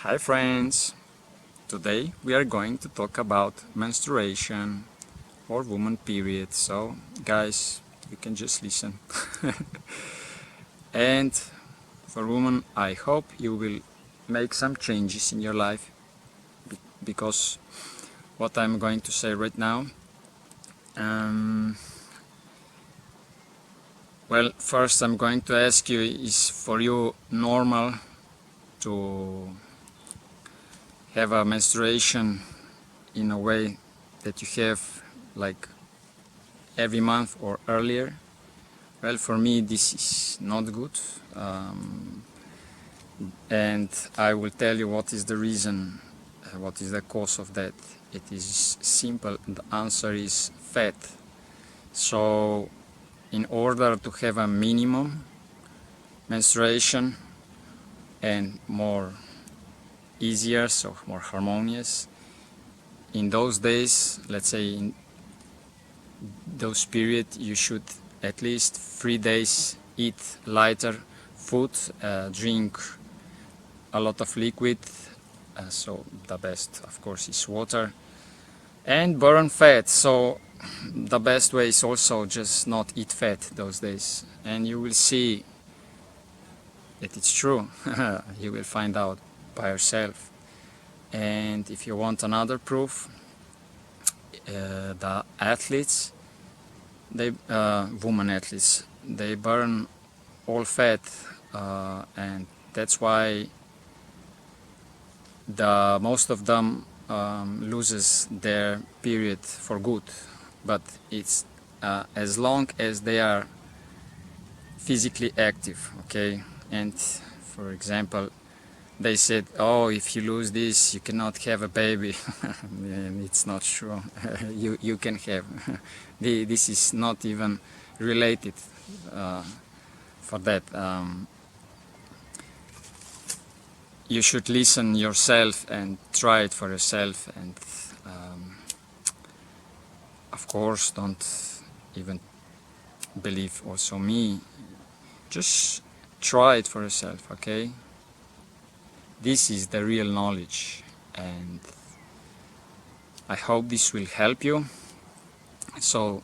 Hi friends! Today we are going to talk about menstruation or woman period, so guys, you can just listen. And for women, I hope you will make some changes in your life, because what I'm going to say right now, well, first I'm going to ask you, is for you normal to have a menstruation in a way that you have like every month or earlier? Well, for me this is not good, and I will tell you what is the reason, what is the cause of that. It is simple. The answer is fat. So in order to have a minimum menstruation and more easier, so more harmonious, in those days, let's say in those periods, you should at least 3 days eat lighter food, drink a lot of liquid, so the best of course is water, and burn fat. So the best way is also just not eat fat those days, and you will see that it's true. You will find out by yourself. And if you want another proof, the athletes, women athletes, they burn all fat, and that's why most of them loses their period for good. But it's as long as they are physically active, okay? And for example, they said, oh, if you lose this, you cannot have a baby. And it's not true. You can have. This is not even related for that. You should listen yourself and try it for yourself, and of course don't even believe also me. Just try it for yourself, okay? This is the real knowledge, and I hope this will help you. So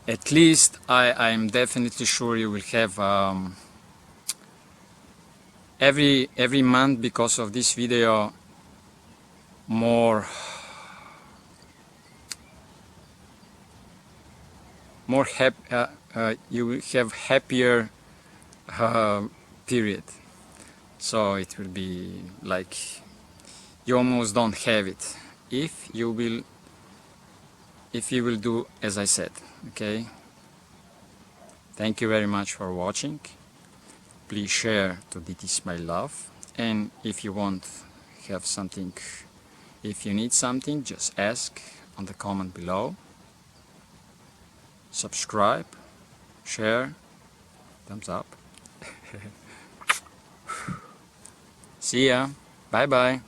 at least I'm definitely sure you will have every month, because of this video, more you will have happier period. So it will be like you almost don't have it if you will do as I said, okay? Thank you very much for watching. Please share to This Is My Love, and if you want have something, if you need something, just ask on the comment below. Subscribe, share, thumbs up. See ya, bye bye.